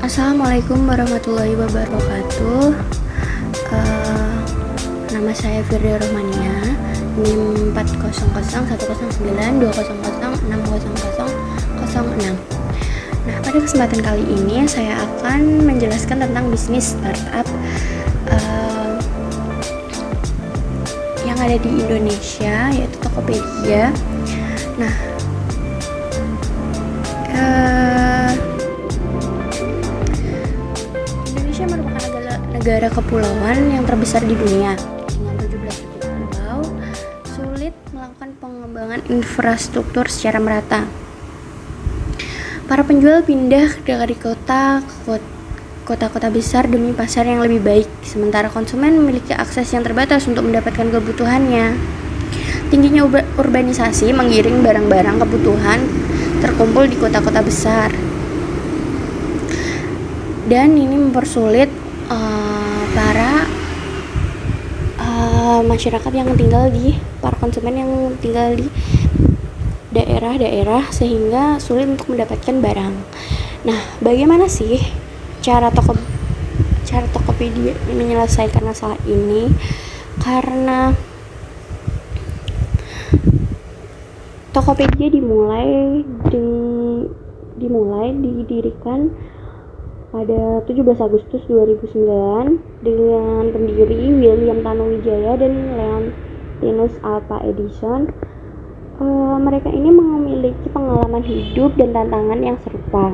Assalamualaikum warahmatullahi wabarakatuh. Nama saya Firda Rohmania, NIM 400110920060006. Nah, pada kesempatan kali ini saya akan menjelaskan tentang bisnis startup yang ada di Indonesia, yaitu Tokopedia. Nah, Indonesia merupakan negara kepulauan yang terbesar di dunia dengan 17.000 pulau. Sulit melakukan pengembangan infrastruktur secara merata. Para penjual pindah dari kota ke kota-kota besar demi pasar yang lebih baik, sementara konsumen memiliki akses yang terbatas untuk mendapatkan kebutuhannya. Tingginya urbanisasi menggiring barang-barang kebutuhan terkumpul di kota-kota besar, dan ini mempersulit para masyarakat yang tinggal para konsumen yang tinggal di daerah-daerah, sehingga sulit untuk mendapatkan barang. Nah, bagaimana sih cara Tokopedia menyelesaikan masalah ini? Karena Tokopedia didirikan pada 17 Agustus 2009 dengan pendiri William Tanuwijaya dan Leontinus Alva Edison. Mereka ini memiliki pengalaman hidup dan tantangan yang serupa.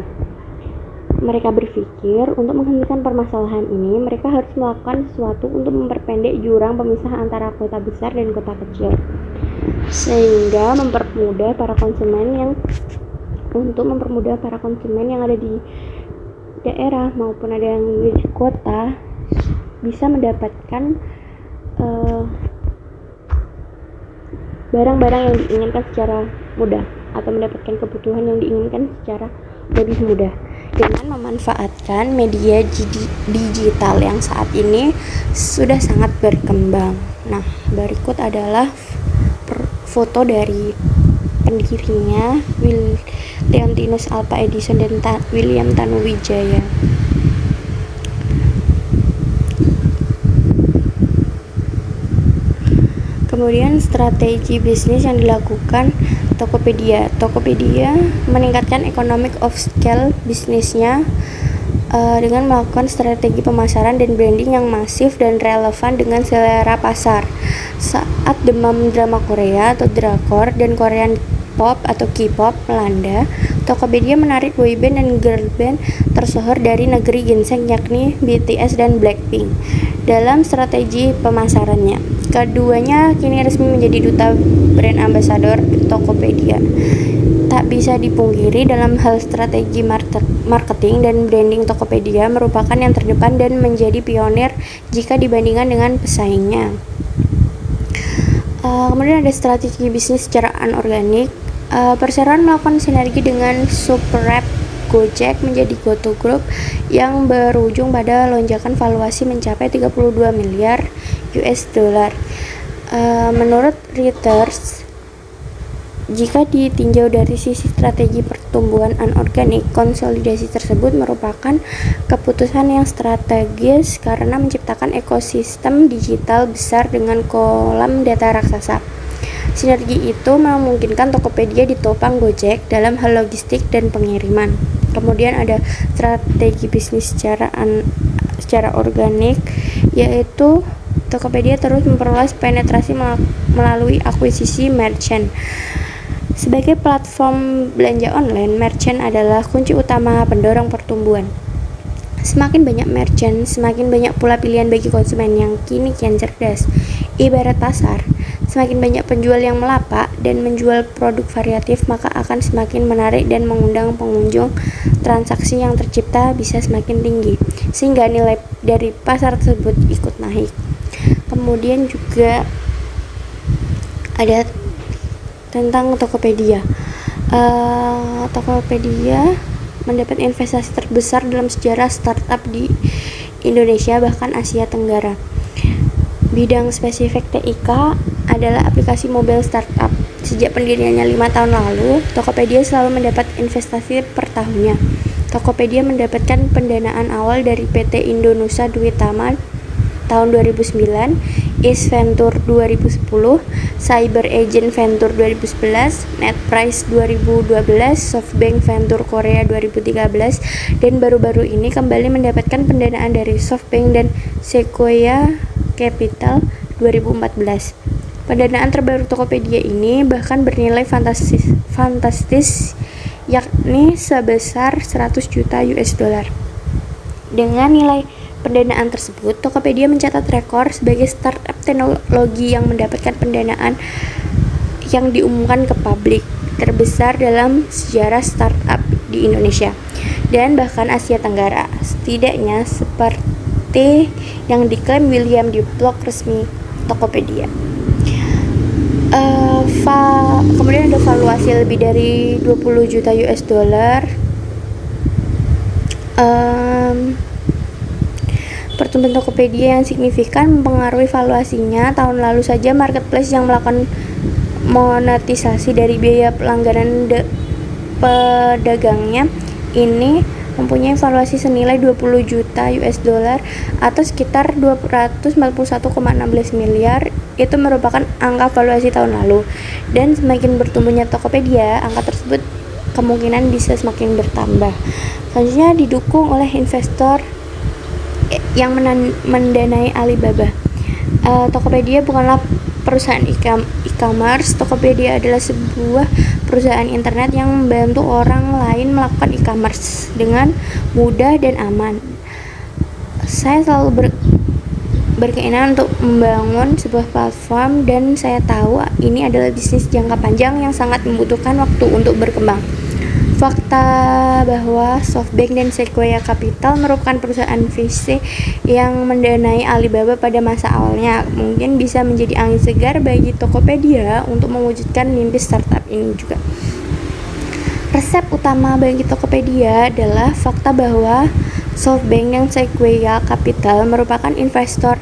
Mereka berpikir untuk menghentikan permasalahan ini, mereka harus melakukan sesuatu untuk memperpendek jurang pemisah antara kota besar dan kota kecil, sehingga mempermudah para konsumen yang ada di daerah maupun ada yang di kota bisa mendapatkan barang-barang yang diinginkan secara mudah, atau mendapatkan kebutuhan yang diinginkan secara lebih mudah dengan memanfaatkan media digital yang saat ini sudah sangat berkembang. Nah, berikut adalah foto dari pendirinya, Leontinus Alva Edison dan William Tanuwijaya. Kemudian strategi bisnis yang dilakukan Tokopedia meningkatkan economic of scale bisnisnya dengan melakukan strategi pemasaran dan branding yang masif dan relevan dengan selera pasar. Saat demam drama Korea atau drakor dan Korean pop atau K-pop melanda, Tokopedia menarik boyband dan girlband tersohor dari negeri ginseng, yakni BTS dan Blackpink, dalam strategi pemasarannya. Keduanya kini resmi menjadi duta brand ambassador Tokopedia. Tak bisa dipungkiri dalam hal strategi marketing dan branding, Tokopedia merupakan yang terdepan dan menjadi pionir jika dibandingkan dengan pesaingnya. Kemudian ada strategi bisnis secara anorganik. Perseroan melakukan sinergi dengan Superapp Gojek menjadi GoTo Group yang berujung pada lonjakan valuasi mencapai 32 miliar US dollar. Menurut Reuters, jika ditinjau dari sisi strategi pertumbuhan anorganik, konsolidasi tersebut merupakan keputusan yang strategis karena menciptakan ekosistem digital besar dengan kolam data raksasa. Sinergi itu memungkinkan Tokopedia ditopang Gojek dalam hal logistik dan pengiriman. Kemudian ada strategi bisnis secara organik, yaitu Tokopedia terus memperluas penetrasi melalui akuisisi merchant. Sebagai platform belanja online, merchant adalah kunci utama pendorong pertumbuhan. Semakin banyak merchant, semakin banyak pula pilihan bagi konsumen yang kini kian cerdas. Ibarat pasar, semakin banyak penjual yang melapak dan menjual produk variatif, maka akan semakin menarik dan mengundang pengunjung. Transaksi yang tercipta bisa semakin tinggi, sehingga nilai dari pasar tersebut ikut naik. Kemudian juga ada tentang Tokopedia. Tokopedia mendapat investasi terbesar dalam sejarah startup di Indonesia bahkan Asia Tenggara. Bidang spesifik TIK adalah aplikasi mobile startup. Sejak pendiriannya 5 tahun lalu, Tokopedia selalu mendapat investasi per tahunnya. Tokopedia mendapatkan pendanaan awal dari PT Indonesia Duitama tahun 2009, East Venture 2010, Cyber Agent Venture 2011, NetPrice 2012, SoftBank Venture Korea 2013, dan baru-baru ini kembali mendapatkan pendanaan dari SoftBank dan Sequoia Capital 2014. Pendanaan terbaru Tokopedia ini bahkan bernilai fantastis yakni sebesar 100 juta US dollar. Dengan nilai pendanaan tersebut, Tokopedia mencatat rekor sebagai startup teknologi yang mendapatkan pendanaan yang diumumkan ke publik terbesar dalam sejarah startup di Indonesia dan bahkan Asia Tenggara, setidaknya seperti yang diklaim William di blog resmi Tokopedia. Kemudian ada valuasi lebih dari 20 juta US dollar. Pertumbuhan Tokopedia yang signifikan mempengaruhi valuasinya. Tahun lalu saja marketplace yang melakukan monetisasi dari biaya pelanggaran pedagangnya ini mempunyai valuasi senilai 20 juta US dollar atau sekitar 241,16 miliar. Itu merupakan angka valuasi tahun lalu, dan semakin bertumbuhnya Tokopedia, angka tersebut kemungkinan bisa semakin bertambah. Selanjutnya didukung oleh investor yang mendanai Alibaba. Tokopedia bukanlah perusahaan e-commerce. Tokopedia adalah sebuah perusahaan internet yang membantu orang lain melakukan e-commerce dengan mudah dan aman. Saya selalu berkeinginan untuk membangun sebuah platform, dan saya tahu ini adalah bisnis jangka panjang yang sangat membutuhkan waktu untuk berkembang. Fakta bahwa SoftBank dan Sequoia Capital merupakan perusahaan VC yang mendanai Alibaba pada masa awalnya mungkin bisa menjadi angin segar bagi Tokopedia untuk mewujudkan mimpi startup ini juga. Resep utama bagi Tokopedia adalah fakta bahwa SoftBank dan Sequoia Capital merupakan investor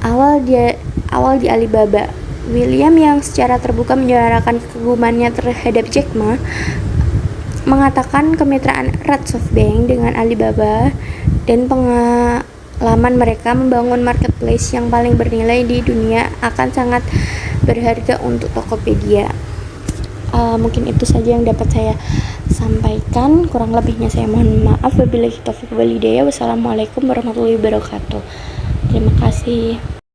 awal di Alibaba. William yang secara terbuka menyuarakan kekagumannya terhadap Jack Ma mengatakan kemitraan erat SoftBank dengan Alibaba dan pengalaman mereka membangun marketplace yang paling bernilai di dunia akan sangat berharga untuk Tokopedia. Mungkin itu saja yang dapat saya sampaikan, kurang lebihnya saya mohon maaf. Wabillahi taufiq wal hidayah. Wassalamualaikum warahmatullahi wabarakatuh. Terima kasih.